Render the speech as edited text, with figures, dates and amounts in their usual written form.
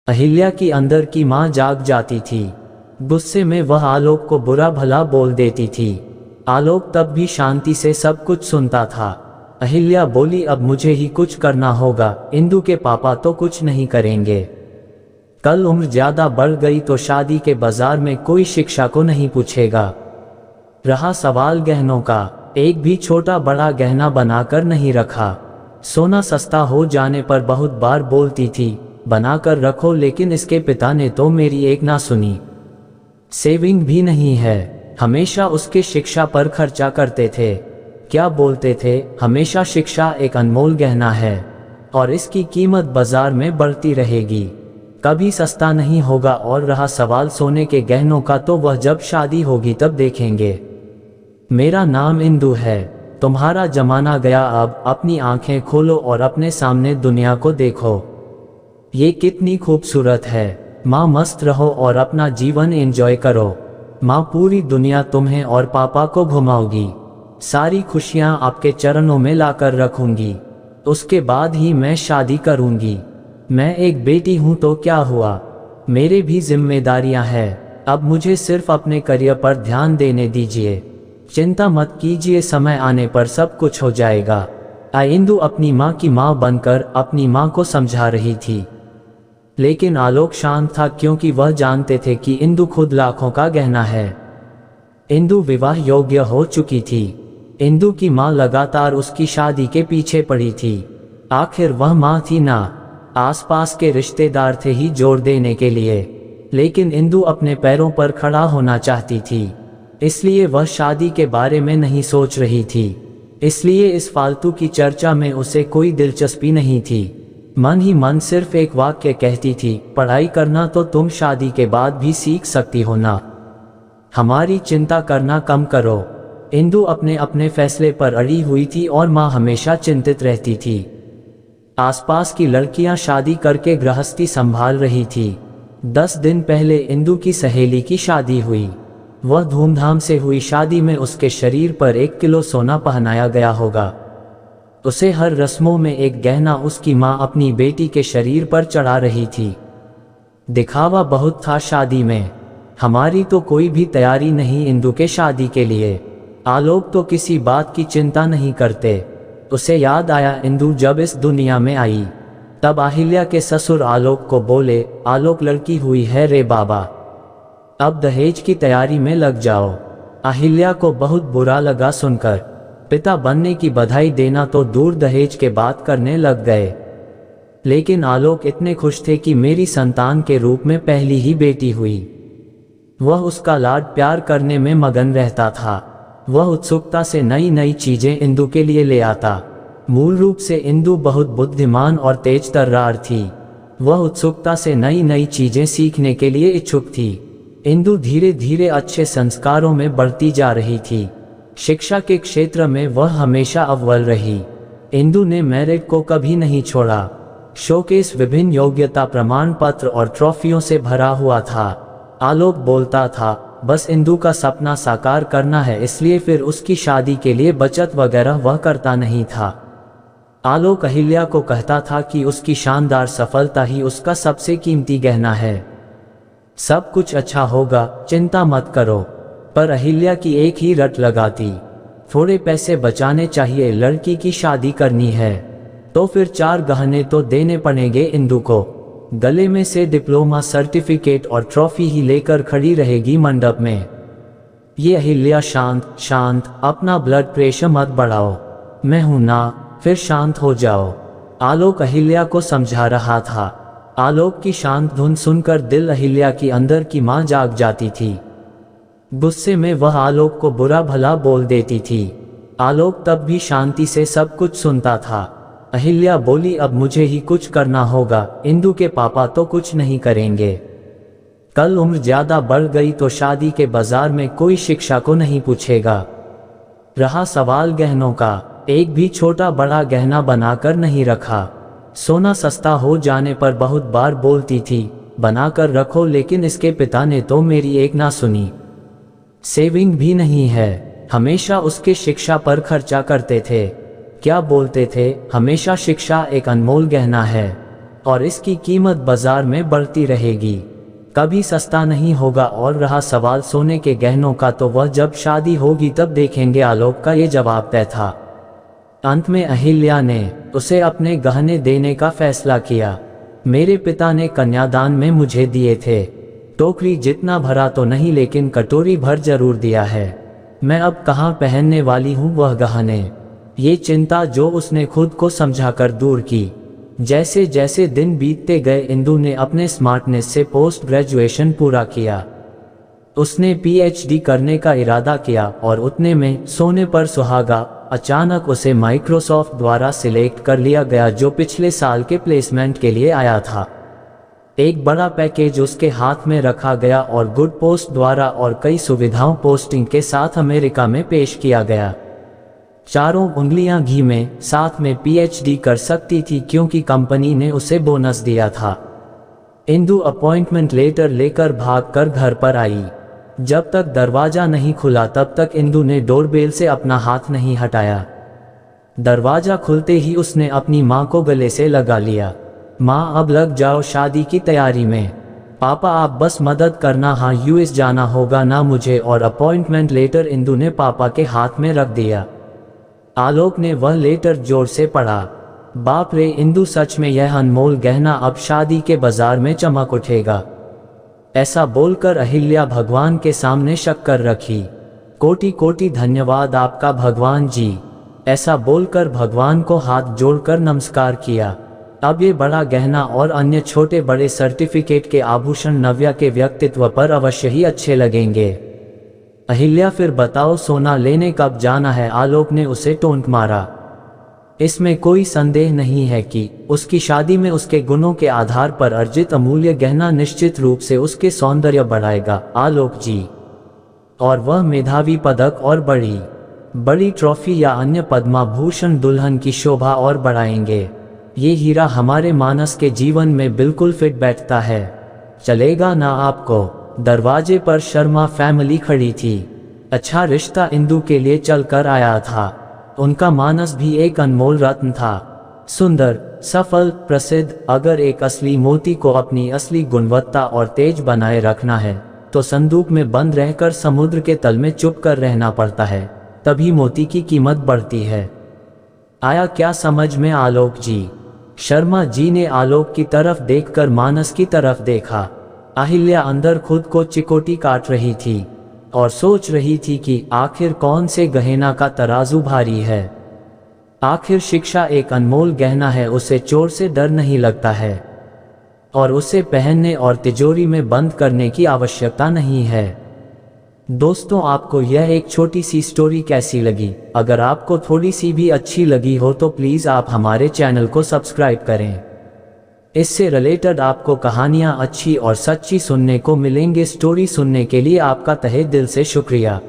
अहिल्या की अंदर की माँ जाग जाती थी। गुस्से में वह आलोक को बुरा भला बोल देती थी। आलोक तब भी शांति से सब कुछ सुनता था। अहिल्या बोली, अब मुझे ही कुछ करना होगा, इंदु के पापा तो कुछ नहीं करेंगे। कल उम्र ज्यादा बढ़ गई तो शादी के बाजार में कोई शिक्षा को नहीं पूछेगा। रहा सवाल गहनों का, एक भी छोटा बड़ा गहना बनाकर नहीं रखा। सोना सस्ता हो जाने पर बहुत बार बोलती थी बनाकर रखो, लेकिन इसके पिता ने तो मेरी एक ना सुनी। सेविंग भी नहीं है, हमेशा उसके शिक्षा पर खर्चा करते थे। क्या बोलते थे, हमेशा शिक्षा एक अनमोल गहना है और इसकी कीमत बाजार में बढ़ती रहेगी, कभी सस्ता नहीं होगा। और रहा सवाल सोने के गहनों का, तो वह जब शादी होगी तब देखेंगे। मेरा नाम इंदु है, तुम्हारा जमाना गया, अब अपनी आंखें खोलो और अपने सामने दुनिया को देखो। ये कितनी खूबसूरत है। माँ मस्त रहो और अपना जीवन एंजॉय करो। माँ पूरी दुनिया तुम्हें और पापा को घुमाओगी। सारी खुशियाँ आपके चरणों में लाकर रखूंगी। उसके बाद ही मैं शादी करूंगी। मैं एक बेटी हूँ तो क्या हुआ, मेरे भी जिम्मेदारियां हैं। अब मुझे सिर्फ अपने करियर पर ध्यान देने दीजिए। चिंता मत कीजिए, समय आने पर सब कुछ हो जाएगा। इंदु अपनी माँ की माँ बनकर अपनी माँ को समझा रही थी, लेकिन आलोक शांत था, क्योंकि वह जानते थे कि इंदु खुद लाखों का गहना है। इंदु विवाह योग्य हो चुकी थी। इंदु की माँ लगातार उसकी शादी के पीछे पड़ी थी। आखिर वह माँ थी ना, आसपास के रिश्तेदार थे ही जोर देने के लिए। लेकिन इंदु अपने पैरों पर खड़ा होना चाहती थी, इसलिए वह शादी के बारे में नहीं सोच रही थी। इसलिए इस फालतू की चर्चा में उसे कोई दिलचस्पी नहीं थी। मन ही मन सिर्फ एक वाक्य कहती थी, पढ़ाई करना तो तुम शादी के बाद भी सीख सकती हो ना, हमारी चिंता करना कम करो। इंदु अपने अपने फैसले पर अड़ी हुई थी और माँ हमेशा चिंतित रहती थी। आसपास की लड़कियां शादी करके गृहस्थी संभाल रही थी। 10 दिन पहले इंदु की सहेली की शादी हुई। वह धूमधाम से हुई शादी में उसके शरीर पर 1 किलो सोना पहनाया गया होगा। उसे हर रस्मों में एक गहना उसकी माँ अपनी बेटी के शरीर पर चढ़ा रही थी। दिखावा बहुत था शादी में। हमारी तो कोई भी तैयारी नहीं इंदु के शादी के लिए। आलोक तो किसी बात की चिंता नहीं करते। उसे याद आया इंदु जब इस दुनिया में आई, तब अहिल्या के ससुर आलोक को बोले, आलोक लड़की हुई है रे बाबा, अब दहेज की तैयारी में लग जाओ। अहिल्या को बहुत बुरा लगा सुनकर। पिता बनने की बधाई देना तो दूर, दहेज के बात करने लग गए। लेकिन आलोक इतने खुश थे कि मेरी संतान के रूप में पहली ही बेटी हुई। वह उसका लाड प्यार करने में मगन रहता था। वह उत्सुकता से नई नई चीजें इंदु के लिए ले आता। मूल रूप से इंदु बहुत बुद्धिमान और तेज तर्रार थी। वह उत्सुकता से नई नई चीजें सीखने के लिए इच्छुक थी। इंदु धीरे धीरे अच्छे संस्कारों में बढ़ती जा रही थी। शिक्षा के क्षेत्र में वह हमेशा अव्वल रही। इंदु ने मेरिट को कभी नहीं छोड़ा। शोकेस विभिन्न योग्यता प्रमाण पत्र और ट्रॉफियों से भरा हुआ था। आलोक बोलता था, बस इंदु का सपना साकार करना है, इसलिए फिर उसकी शादी के लिए बचत वगैरह वह करता नहीं था। आलोक अहिल्या को कहता था कि उसकी शानदार सफलता ही उसका सबसे कीमती गहना है। सब कुछ अच्छा होगा, चिंता मत करो। पर अहिल्या की एक ही रट लगाती, थोड़े पैसे बचाने चाहिए, लड़की की शादी करनी है तो फिर 4 गहने तो देने पड़ेंगे इंदु को। गले में से डिप्लोमा सर्टिफिकेट और ट्रॉफी ही लेकर खड़ी रहेगी मंडप में। ये अहिल्या, शांत शांत, अपना ब्लड प्रेशर मत बढ़ाओ, मैं हूं ना, फिर शांत हो जाओ। आलोक अहिल्या को समझा रहा था। आलोक की शांत धुन सुनकर दिल अहिल्या की अंदर की माँ जाग जाती थी। गुस्से में वह आलोक को बुरा भला बोल देती थी। आलोक तब भी शांति से सब कुछ सुनता था। अहिल्या बोली, अब मुझे ही कुछ करना होगा, इंदु के पापा तो कुछ नहीं करेंगे। कल उम्र ज्यादा बढ़ गई तो शादी के बाजार में कोई शिक्षा को नहीं पूछेगा। रहा सवाल गहनों का, एक भी छोटा बड़ा गहना बनाकर नहीं रखा। सोना सस्ता हो जाने पर बहुत बार बोलती थी बनाकर रखो, लेकिन इसके पिता ने तो मेरी एक ना सुनी। सेविंग भी नहीं है, हमेशा उसके शिक्षा पर खर्चा करते थे। क्या बोलते थे, हमेशा शिक्षा एक अनमोल गहना है और इसकी कीमत बाजार में बढ़ती रहेगी, कभी सस्ता नहीं होगा। और रहा सवाल सोने के गहनों का, तो वह जब शादी होगी तब देखेंगे, आलोक का ये जवाब तय था। अंत में अहिल्या ने उसे अपने गहने देने का फैसला किया। मेरे पिता ने कन्यादान में मुझे दिए थे, टोकरी जितना भरा तो नहीं लेकिन कटोरी भर जरूर दिया है। मैं अब कहाँ पहनने वाली हूँ वह गहने, ये चिंता जो उसने खुद को समझाकर दूर की। जैसे जैसे दिन बीतते गए इंदु ने अपने स्मार्टनेस से पोस्ट ग्रेजुएशन पूरा किया। उसने पीएचडी करने का इरादा किया और उतने में सोने पर सुहागा, अचानक उसे माइक्रोसॉफ्ट द्वारा सिलेक्ट कर लिया गया, जो पिछले साल के प्लेसमेंट के लिए आया था। एक बड़ा पैकेज उसके हाथ में रखा गया और गुड पोस्ट द्वारा और कई सुविधाओं पोस्टिंग के साथ अमेरिका में पेश किया गया। चारों उंगलियां घी में, साथ में पीएचडी कर सकती थी क्योंकि कंपनी ने उसे बोनस दिया था। इंदु अपॉइंटमेंट लेटर लेकर भागकर घर पर आई। जब तक दरवाजा नहीं खुला तब तक इंदु ने डोरबेल से अपना हाथ नहीं हटाया। दरवाजा खुलते ही उसने अपनी माँ को गले से लगा लिया। माँ, अब लग जाओ शादी की तैयारी में। पापा आप बस मदद करना, हाँ यूएस जाना होगा ना मुझे। और अपॉइंटमेंट लेटर इंदु ने पापा के हाथ में रख दिया। आलोक ने वह लेटर जोर से पढ़ा। बाप रे इंदु, सच में यह अनमोल गहना अब शादी के बाजार में चमक उठेगा। ऐसा बोलकर अहिल्या भगवान के सामने शक्कर रखी। कोटि कोटि धन्यवाद आपका भगवान जी। ऐसा बोलकर भगवान को हाथ जोड़कर नमस्कार किया। अब ये बड़ा गहना और अन्य छोटे बड़े सर्टिफिकेट के आभूषण नव्या के व्यक्तित्व पर अवश्य ही अच्छे लगेंगे। अहिल्या, फिर बताओ सोना लेने कब जाना है? आलोक ने उसे टोंट मारा। इसमें कोई संदेह नहीं है कि उसकी शादी में उसके गुणों के आधार पर अर्जित अमूल्य गहना निश्चित रूप से उसके सौंदर्य बढ़ाएगा आलोक जी, और वह मेधावी पदक और बड़ी ट्रॉफी या अन्य पद्माभूषण दुल्हन की शोभा और बढ़ाएंगे। ये हीरा हमारे मानस के जीवन में बिल्कुल फिट बैठता है, चलेगा ना आपको? दरवाजे पर शर्मा फैमिली खड़ी थी। अच्छा रिश्ता इंदु के लिए चल कर आया था। उनका मानस भी एक अनमोल रत्न था, सुंदर, सफल, प्रसिद्ध। अगर एक असली मोती को अपनी असली गुणवत्ता और तेज बनाए रखना है तो संदूक में बंद रहकर समुद्र के तल में चुप कर रहना पड़ता है, तभी मोती की कीमत बढ़ती है। आया क्या समझ में आलोक जी? शर्मा जी ने आलोक की तरफ देखकर मानस की तरफ देखा। अहिल्या अंदर खुद को चिकोटी काट रही थी और सोच रही थी कि आखिर कौन से गहना का तराजू भारी है। आखिर शिक्षा एक अनमोल गहना है, उसे चोर से डर नहीं लगता है और उसे पहनने और तिजोरी में बंद करने की आवश्यकता नहीं है। दोस्तों, आपको यह एक छोटी सी स्टोरी कैसी लगी? अगर आपको थोड़ी सी भी अच्छी लगी हो तो प्लीज़ आप हमारे चैनल को सब्सक्राइब करें। इससे रिलेटेड आपको कहानियाँ अच्छी और सच्ची सुनने को मिलेंगे। स्टोरी सुनने के लिए आपका तहे दिल से शुक्रिया।